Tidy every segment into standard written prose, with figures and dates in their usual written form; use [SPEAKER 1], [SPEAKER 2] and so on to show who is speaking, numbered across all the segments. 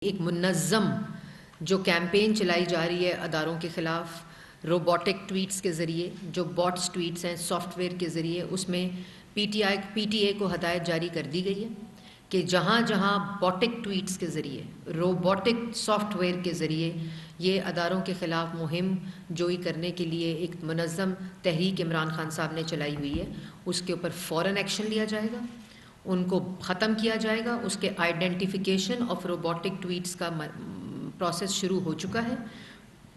[SPEAKER 1] ایک منظم جو کیمپین چلائی جا رہی ہے اداروں کے خلاف روبوٹک ٹویٹس کے ذریعے، جو باٹس ٹویٹس ہیں سافٹ ویئر کے ذریعے، اس میں پی ٹی اے کو ہدایت جاری کر دی گئی ہے کہ جہاں جہاں باٹک ٹویٹس کے ذریعے، روبوٹک سافٹ ویئر کے ذریعے یہ اداروں کے خلاف مہم جوئی کرنے کے لیے ایک منظم تحریک عمران خان صاحب نے چلائی ہوئی ہے، اس کے اوپر فوراً ایکشن لیا جائے گا، ان کو ختم کیا جائے گا۔ اس کے آئیڈینٹیفیکیشن آف روبوٹک ٹویٹس کا پروسیس شروع ہو چکا ہے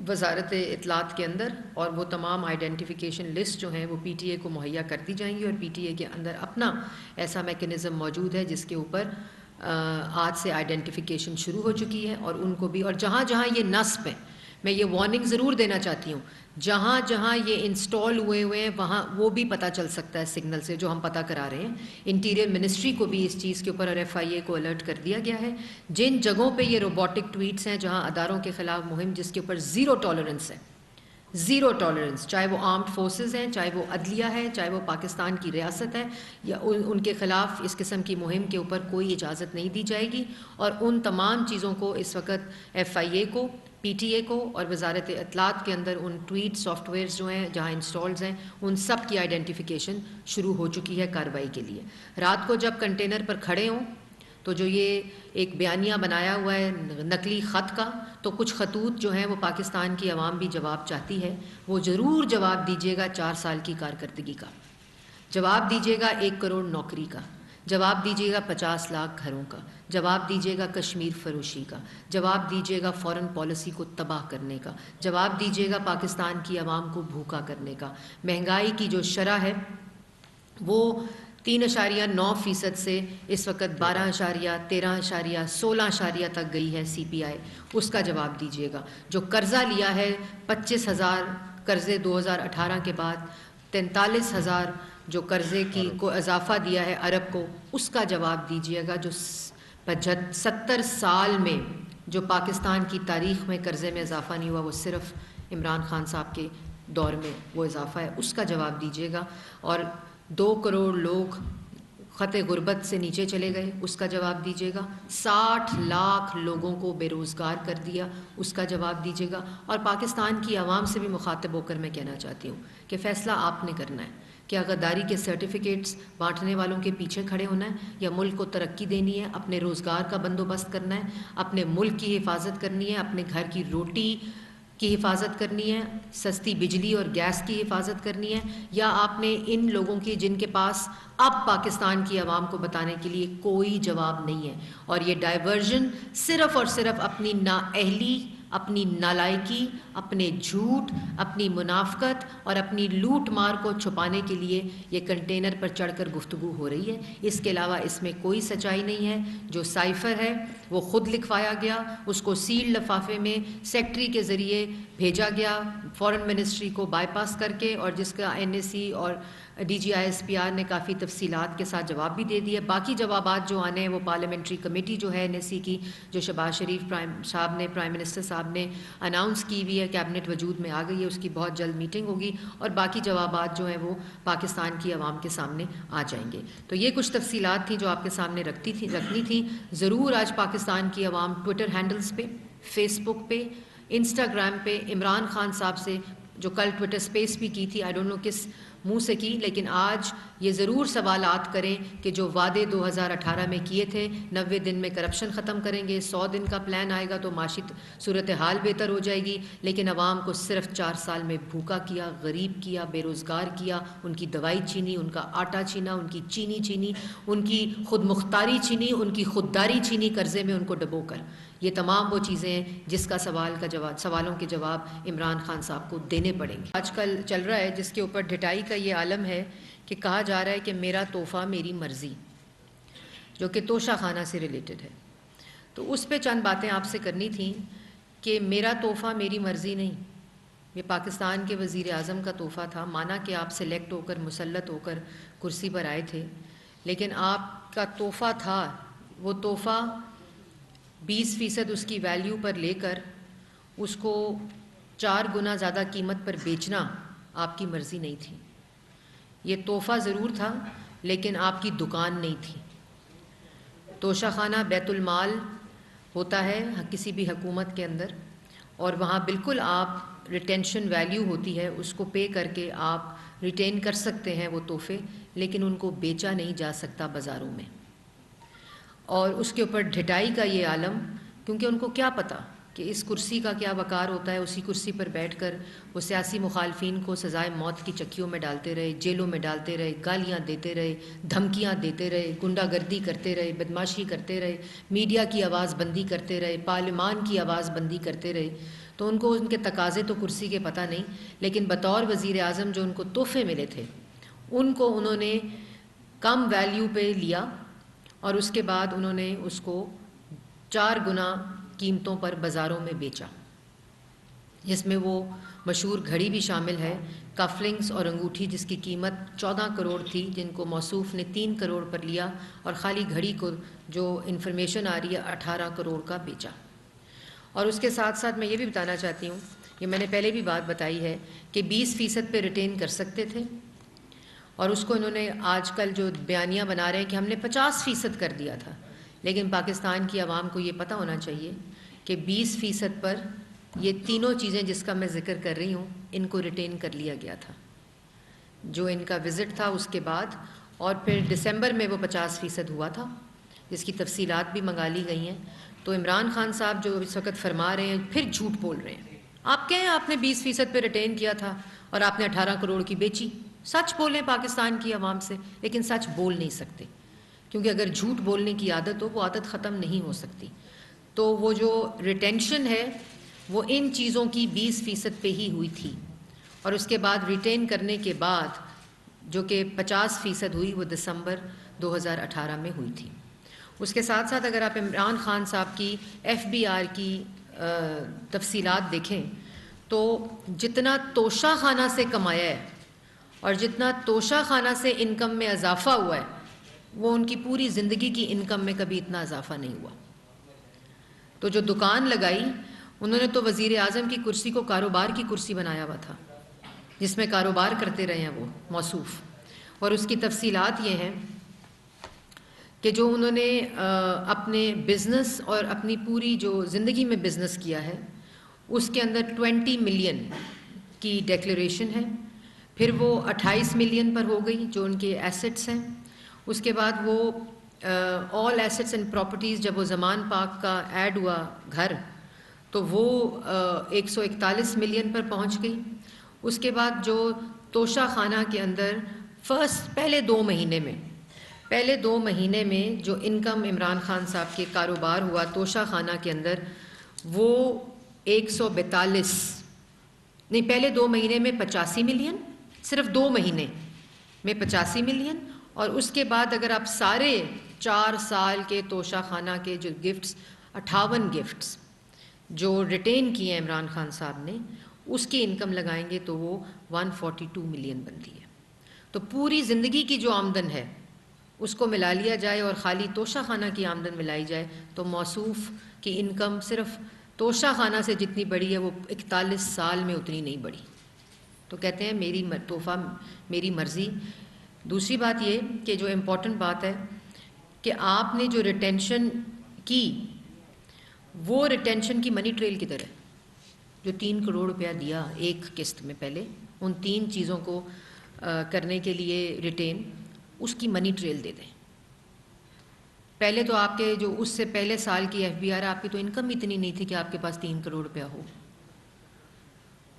[SPEAKER 1] وزارت اطلاعات کے اندر، اور وہ تمام آئیڈینٹیفیکیشن لسٹ جو ہیں وہ پی ٹی اے کو مہیا کر دی جائیں گی، اور پی ٹی اے کے اندر اپنا ایسا میکنزم موجود ہے جس کے اوپر آج سے آئیڈینٹیفیکیشن شروع ہو چکی ہے، اور ان کو بھی، اور جہاں جہاں یہ نصب ہیں، میں یہ وارننگ ضرور دینا چاہتی ہوں، جہاں جہاں یہ انسٹال ہوئے ہیں وہاں وہ بھی پتہ چل سکتا ہے سگنل سے، جو ہم پتہ کرا رہے ہیں۔ انٹیریئر منسٹری کو بھی اس چیز کے اوپر اور ایف آئی اے کو الرٹ کر دیا گیا ہے۔ جن جگہوں پہ یہ روبوٹک ٹویٹس ہیں، جہاں اداروں کے خلاف مہم جس کے اوپر زیرو ٹالرنس ہے، زیرو ٹالرنس، چاہے وہ آرمڈ فورسز ہیں، چاہے وہ عدلیہ ہے، چاہے وہ پاکستان کی ریاست ہے، یا ان کے خلاف اس قسم کی مہم کے اوپر کوئی اجازت نہیں دی جائے گی، اور ان تمام چیزوں کو اس وقت ایف آئی اے کو، پی ٹی اے کو اور وزارت اطلاعات کے اندر ان ٹویٹ سافٹ ویئرز جو ہیں جہاں انسٹالز ہیں ان سب کی آئیڈینٹیفیکیشن شروع ہو چکی ہے کارروائی کے لیے۔ رات کو جب کنٹینر پر کھڑے ہوں تو جو یہ ایک بیانیہ بنایا ہوا ہے نقلی خط کا، تو کچھ خطوط جو ہیں وہ پاکستان کی عوام بھی جواب چاہتی ہے، وہ ضرور جواب دیجیے گا 4 سال کی کارکردگی کا، جواب دیجیے گا 1 کروڑ نوکری کا، جواب دیجیے گا 50 لاکھ گھروں کا، جواب دیجیے گا کشمیر فروشی کا، جواب دیجیے گا فورن پالیسی کو تباہ کرنے کا، جواب دیجیے گا پاکستان کی عوام کو بھوکا کرنے کا۔ مہنگائی کی جو شرح ہے وہ 3.9% سے اس وقت 12.13.16 تک گئی ہے سی پی آئی، اس کا جواب دیجیے گا۔ جو قرضہ لیا ہے 25,000 قرضے 2018 کے بعد، 43,000 جو قرضے کی کو اضافہ دیا ہے عرب کو، اس کا جواب دیجیے گا۔ جو 70 سال میں جو پاکستان کی تاریخ میں قرضے میں اضافہ نہیں ہوا، وہ صرف عمران خان صاحب کے دور میں وہ اضافہ ہے، اس کا جواب دیجیے گا۔ اور 2 کروڑ لوگ خط غربت سے نیچے چلے گئے، اس کا جواب دیجیے گا۔ 60 لاکھ لوگوں کو بے روزگار کر دیا، اس کا جواب دیجیے گا۔ اور پاکستان کی عوام سے بھی مخاطب ہو کر میں کہنا چاہتی ہوں کہ فیصلہ آپ نے کرنا ہے، کیا غداری کے سرٹیفکیٹس بانٹنے والوں کے پیچھے کھڑے ہونا ہے، یا ملک کو ترقی دینی ہے، اپنے روزگار کا بندوبست کرنا ہے، اپنے ملک کی حفاظت کرنی ہے، اپنے گھر کی روٹی کی حفاظت کرنی ہے، سستی بجلی اور گیس کی حفاظت کرنی ہے، یا آپ نے ان لوگوں کی جن کے پاس اب پاکستان کی عوام کو بتانے کے لیے کوئی جواب نہیں ہے، اور یہ ڈائیورژن صرف اور صرف اپنی نااہلی، اپنی نالائکی، اپنے جھوٹ، اپنی منافقت اور اپنی لوٹ مار کو چھپانے کے لیے یہ کنٹینر پر چڑھ کر گفتگو ہو رہی ہے۔ اس کے علاوہ اس میں کوئی سچائی نہیں ہے۔ جو سائفر ہے وہ خود لکھوایا گیا، اس کو سیل لفافے میں سیکٹری کے ذریعے بھیجا گیا فورن منسٹری کو بائی پاس کر کے، اور جس کا این ایس سی اور D G I S P R نے کافی تفصیلات کے ساتھ جواب بھی دے دیا۔ باقی جوابات جو آنے ہیں وہ پارلیمنٹری کمیٹی جو ہے این ایس سی کی، جو شہباز شریف پرائم منسٹر صاحب نے اناؤنس کی ہوئی ہے، کیبنٹ وجود میں آ گئی ہے، اس کی بہت جلد میٹنگ ہوگی، اور باقی جوابات جو ہیں وہ پاکستان کی عوام کے سامنے آ جائیں گے۔ تو یہ کچھ تفصیلات تھیں جو آپ کے سامنے رکھنی تھیں۔ ضرور آج پاکستان کی عوام ٹویٹر ہینڈلز پہ، فیس بک پہ، انسٹاگرام پہ عمران خان صاحب سے، جو کل ٹویٹر سپیس بھی کی تھی، آئی ڈونٹ نو کس منہ سے کی، لیکن آج یہ ضرور سوالات کریں کہ جو وعدے 2018 میں کیے تھے، 90 دن میں کرپشن ختم کریں گے، 100 دن کا پلان آئے گا تو معاشی صورتحال بہتر ہو جائے گی، لیکن عوام کو صرف 4 سال میں بھوکا کیا، غریب کیا، بے روزگار کیا، ان کی دوائی چھینی، ان کا آٹا چھینا، ان کی چینی چھینی، ان کی خود مختاری چھینی، ان کی خودداری چھینی قرضے میں ان کو ڈبو کر۔ یہ تمام وہ چیزیں ہیں جس کا سوالوں کے جواب عمران خان صاحب کو دینے پڑیں گے۔ آج کل چل رہا ہے جس کے اوپر ڈھٹائی کا یہ عالم ہے کہ کہا جا رہا ہے کہ میرا تحفہ میری مرضی، جو کہ توشہ خانہ سے ریلیٹڈ ہے۔ تو اس پہ چند باتیں آپ سے کرنی تھیں کہ میرا تحفہ میری مرضی نہیں، یہ پاکستان کے وزیر اعظم کا تحفہ تھا، مانا کہ آپ سلیکٹ ہو کر مسلط ہو کر کرسی پر آئے تھے، لیکن آپ کا تحفہ تھا، وہ تحفہ 20% اس کی ویلیو پر لے کر اس کو 4 گنا زیادہ قیمت پر بیچنا آپ کی مرضی نہیں تھی۔ یہ تحفہ ضرور تھا لیکن آپ کی دکان نہیں تھی۔ توشہ خانہ بیت المال ہوتا ہے کسی بھی حکومت کے اندر، اور وہاں بالکل آپ ریٹینشن ویلیو ہوتی ہے، اس کو پے کر کے آپ ریٹین کر سکتے ہیں وہ تحفے، لیکن ان کو بیچا نہیں جا سکتا بازاروں میں۔ اور اس کے اوپر ڈھٹائی کا یہ عالم، کیونکہ ان کو کیا پتہ کہ اس کرسی کا کیا وقار ہوتا ہے، اسی کرسی پر بیٹھ کر وہ سیاسی مخالفین کو سزائے موت کی چکیوں میں ڈالتے رہے، جیلوں میں ڈالتے رہے، گالیاں دیتے رہے، دھمکیاں دیتے رہے، گنڈا گردی کرتے رہے، بدماشی کرتے رہے، میڈیا کی آواز بندی کرتے رہے، پارلیمان کی آواز بندی کرتے رہے۔ تو ان کو ان کے تقاضے تو کرسی کے پتہ نہیں، لیکن بطور وزیر اعظم جو ان کو تحفے ملے تھے ان کو انہوں نے کم ویلیو پہ لیا، اور اس کے بعد انہوں نے اس کو 4 گنا قیمتوں پر بازاروں میں بیچا، جس میں وہ مشہور گھڑی بھی شامل ہے، کف لنکس اور انگوٹھی، جس کی قیمت 14 کروڑ تھی، جن کو موصوف نے 3 کروڑ پر لیا، اور خالی گھڑی کو جو انفارمیشن آ رہی ہے 18 کروڑ کا بیچا۔ اور اس کے ساتھ ساتھ میں یہ بھی بتانا چاہتی ہوں، یہ میں نے پہلے بھی بات بتائی ہے کہ 20% پہ ریٹین کر سکتے تھے، اور اس کو انہوں نے آج کل جو بیانیہ بنا رہے ہیں کہ ہم نے 50% کر دیا تھا، لیکن پاکستان کی عوام کو یہ پتہ ہونا چاہیے کہ 20% پر یہ تینوں چیزیں جس کا میں ذکر کر رہی ہوں ان کو ریٹین کر لیا گیا تھا، جو ان کا وزٹ تھا اس کے بعد، اور پھر دسمبر میں وہ 50% ہوا تھا، جس کی تفصیلات بھی منگا لی گئی ہیں۔ تو عمران خان صاحب جو اس وقت فرما رہے ہیں پھر جھوٹ بول رہے ہیں۔ آپ کہیں آپ نے 20% پہ ریٹین کیا تھا اور آپ نے 18 کروڑ کی بیچی، سچ بولیں پاکستان کی عوام سے، لیکن سچ بول نہیں سکتے، کیونکہ اگر جھوٹ بولنے کی عادت ہو وہ عادت ختم نہیں ہو سکتی۔ تو وہ جو ریٹینشن ہے وہ ان چیزوں کی 20% پہ ہی ہوئی تھی، اور اس کے بعد ریٹین کرنے کے بعد جو کہ 50% ہوئی وہ دسمبر 2018 میں ہوئی تھی۔ اس کے ساتھ ساتھ اگر آپ عمران خان صاحب کی FBR کی تفصیلات دیکھیں تو جتنا توشہ خانہ سے کمایا ہے اور جتنا توشہ خانہ سے انکم میں اضافہ ہوا ہے، وہ ان کی پوری زندگی کی انکم میں کبھی اتنا اضافہ نہیں ہوا۔ تو جو دکان لگائی انہوں نے تو وزیر اعظم کی کرسی کو کاروبار کی کرسی بنایا ہوا تھا، جس میں کاروبار کرتے رہے ہیں وہ موصوف۔ اور اس کی تفصیلات یہ ہیں کہ جو انہوں نے اپنے بزنس اور اپنی پوری جو زندگی میں بزنس کیا ہے اس کے اندر 20 ملین کی ڈیکلیریشن ہے، پھر وہ 28 ملین پر ہو گئی جو ان کے ایسٹس ہیں۔ اس کے بعد وہ آل ایسٹس اینڈ پراپرٹیز، جب وہ زمان پاک کا ایڈ ہوا گھر تو وہ 141 ملین پر پہنچ گئی۔ اس کے بعد جو توشہ خانہ کے اندر پہلے 2 مہینے میں جو انکم عمران خان صاحب کے کاروبار ہوا توشہ خانہ کے اندر، وہ 142 نہیں، پہلے 2 مہینے میں 85 ملین، صرف 2 مہینے میں 85 ملین، اور اس کے بعد اگر آپ سارے 4 سال کے توشہ خانہ کے جو گفٹس 58 گفٹس جو ریٹین کیے ہیں عمران خان صاحب نے، اس کی انکم لگائیں گے تو وہ 142 ملین بنتی ہے۔ تو پوری زندگی کی جو آمدن ہے اس کو ملا لیا جائے اور خالی توشہ خانہ کی آمدن ملائی جائے تو موصوف کی انکم صرف توشہ خانہ سے جتنی بڑی ہے وہ 41 سال میں اتنی نہیں بڑھی۔ تو کہتے ہیں میری تحفہ میری مرضی۔ دوسری بات یہ کہ جو امپورٹنٹ بات ہے کہ آپ نے جو ریٹینشن کی وہ ریٹینشن کی منی ٹریل کدھر ہے؟ جو 3 کروڑ روپیہ دیا ایک قسط میں پہلے ان 3 چیزوں کو کرنے کے لیے ریٹین، اس کی منی ٹریل دے دیں۔ پہلے تو آپ کے جو اس سے پہلے سال کی FBR آپ کی تو انکم اتنی نہیں تھی کہ آپ کے پاس 3 کروڑ روپیہ ہو،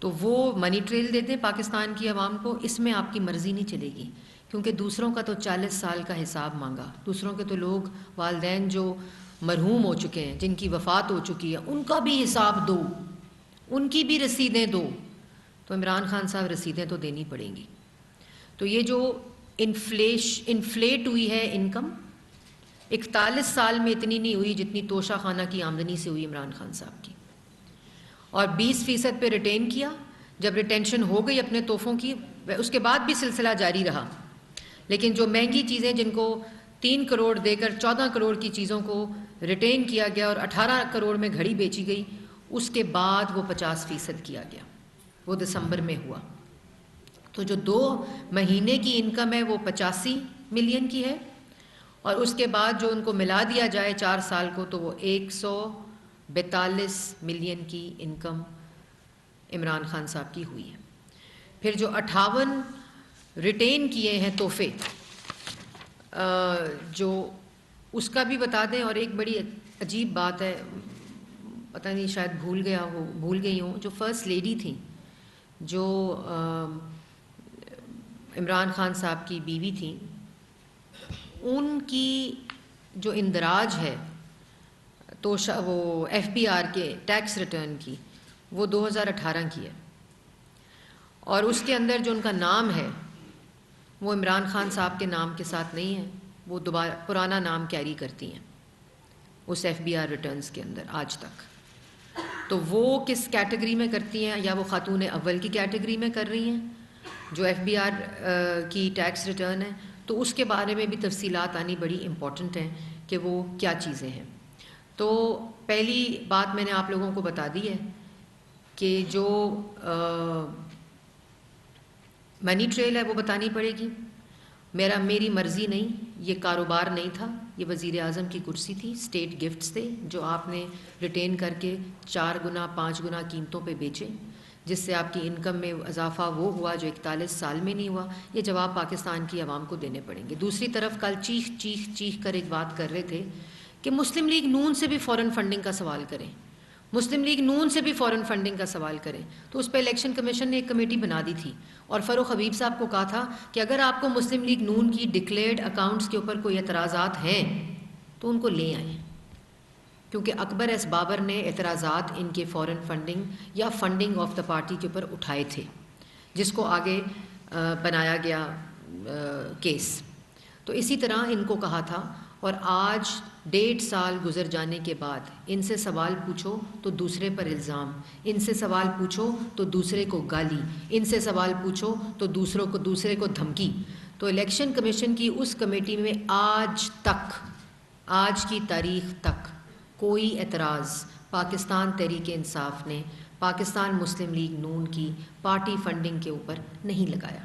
[SPEAKER 1] تو وہ منی ٹریل دے دیں پاکستان کی عوام کو۔ اس میں آپ کی مرضی نہیں چلے گی، کیونکہ دوسروں کا تو 40 سال کا حساب مانگا، دوسروں کے تو لوگ والدین جو مرحوم ہو چکے ہیں، جن کی وفات ہو چکی ہے، ان کا بھی حساب دو، ان کی بھی رسیدیں دو۔ تو عمران خان صاحب رسیدیں تو دینی پڑیں گی۔ تو یہ جو انفلیٹ ہوئی ہے انکم، 41 سال میں اتنی نہیں ہوئی جتنی توشہ خانہ کی آمدنی سے ہوئی عمران خان صاحب کی، اور 20% پہ ریٹین کیا۔ جب ریٹینشن ہو گئی اپنے تحفوں کی، اس کے بعد بھی سلسلہ جاری رہا، لیکن جو مہنگی چیزیں جن کو 3 کروڑ دے کر 14 کروڑ کی چیزوں کو ریٹین کیا گیا اور 18 کروڑ میں گھڑی بیچی گئی، اس کے بعد وہ 50% کیا گیا، وہ دسمبر میں ہوا۔ تو جو 2 مہینے کی انکم ہے وہ 85 ملین کی ہے، اور اس کے بعد جو ان کو ملا دیا جائے 4 سال کو تو وہ 42 ملین کی انکم عمران خان صاحب کی ہوئی ہے. پھر جو 58 ریٹین کیے ہیں تحفے، جو اس کا بھی بتا دیں. اور ایک بڑی عجیب بات ہے، پتہ نہیں شاید بھول گئی ہوں، جو فرسٹ لیڈی تھیں، جو عمران خان صاحب کی بیوی تھیں، ان کی جو اندراج ہے تو وہ ایف بی آر کے ٹیکس ریٹرن کی، وہ 2018 کی ہے. اور اس کے اندر جو ان کا نام ہے وہ عمران خان صاحب کے نام کے ساتھ نہیں ہے، وہ دوبارہ پرانا نام کیری کرتی ہیں اس ایف بی آر ریٹرنز کے اندر آج تک. تو وہ کس کیٹیگری میں کرتی ہیں؟ یا وہ خاتون اول کی کیٹیگری میں کر رہی ہیں جو ایف بی آر کی ٹیکس ریٹرن ہے؟ تو اس کے بارے میں بھی تفصیلات آنی بڑی امپورٹنٹ ہیں کہ وہ کیا چیزیں ہیں. تو پہلی بات میں نے آپ لوگوں کو بتا دی ہے کہ جو منی ٹریل ہے وہ بتانی پڑے گی. میری مرضی نہیں، یہ کاروبار نہیں تھا، یہ وزیر اعظم کی کرسی تھی، اسٹیٹ گفٹس تھے جو آپ نے ریٹین کر کے 4 گنا 5 گنا قیمتوں پہ بیچے، جس سے آپ کی انکم میں اضافہ وہ ہوا جو 41 سال میں نہیں ہوا. یہ جواب پاکستان کی عوام کو دینے پڑیں گے. دوسری طرف کل چیخ کر ایک بات کر رہے تھے کہ مسلم لیگ نون سے بھی فورن فنڈنگ کا سوال کریں، مسلم لیگ نون سے بھی فورن فنڈنگ کا سوال کریں. تو اس پہ الیکشن کمیشن نے ایک کمیٹی بنا دی تھی اور فروخ حبیب صاحب کو کہا تھا کہ اگر آپ کو مسلم لیگ نون کی ڈکلیئرڈ اکاؤنٹس کے اوپر کوئی اعتراضات ہیں تو ان کو لے آئیں، کیونکہ اکبر ایس بابر نے اعتراضات ان کے فورن فنڈنگ یا فنڈنگ آف دا پارٹی کے اوپر اٹھائے تھے، جس کو آگے بنایا گیا کیس. تو اسی طرح ان کو کہا تھا. اور آج 1.5 سال گزر جانے کے بعد ان سے سوال پوچھو تو دوسرے پر الزام، ان سے سوال پوچھو تو دوسرے کو گالی، ان سے سوال پوچھو تو دوسرے کو دھمکی. تو الیکشن کمیشن کی اس کمیٹی میں آج کی تاریخ تک کوئی اعتراض پاکستان تحریک انصاف نے پاکستان مسلم لیگ نون کی پارٹی فنڈنگ کے اوپر نہیں لگایا.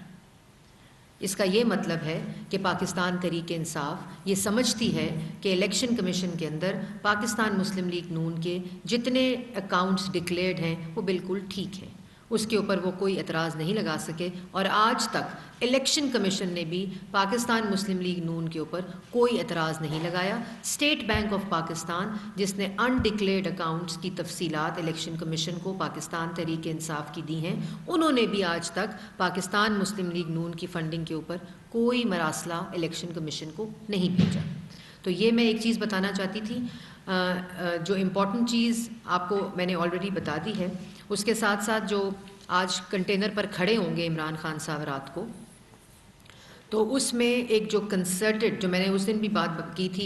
[SPEAKER 1] اس کا یہ مطلب ہے کہ پاکستان تحریک انصاف یہ سمجھتی ہے کہ الیکشن کمیشن کے اندر پاکستان مسلم لیگ نون کے جتنے اکاؤنٹس ڈکلیئرڈ ہیں وہ بالکل ٹھیک ہیں، اس کے اوپر وہ کوئی اعتراض نہیں لگا سکے. اور آج تک الیکشن کمیشن نے بھی پاکستان مسلم لیگ نون کے اوپر کوئی اعتراض نہیں لگایا. اسٹیٹ بینک آف پاکستان جس نے انڈکلیئرڈ اکاؤنٹس کی تفصیلات الیکشن کمیشن کو پاکستان تحریک انصاف کی دی ہیں، انہوں نے بھی آج تک پاکستان مسلم لیگ نون کی فنڈنگ کے اوپر کوئی مراسلہ الیکشن کمیشن کو نہیں بھیجا. تو یہ میں ایک چیز بتانا چاہتی تھی. جو امپورٹنٹ چیز آپ کو میں نے آلریڈی بتا دی ہے. اس کے ساتھ ساتھ جو آج کنٹینر پر کھڑے ہوں گے عمران خان صاحب رات کو، تو اس میں ایک جو کنسرٹڈ، جو میں نے اس دن بھی بات کی تھی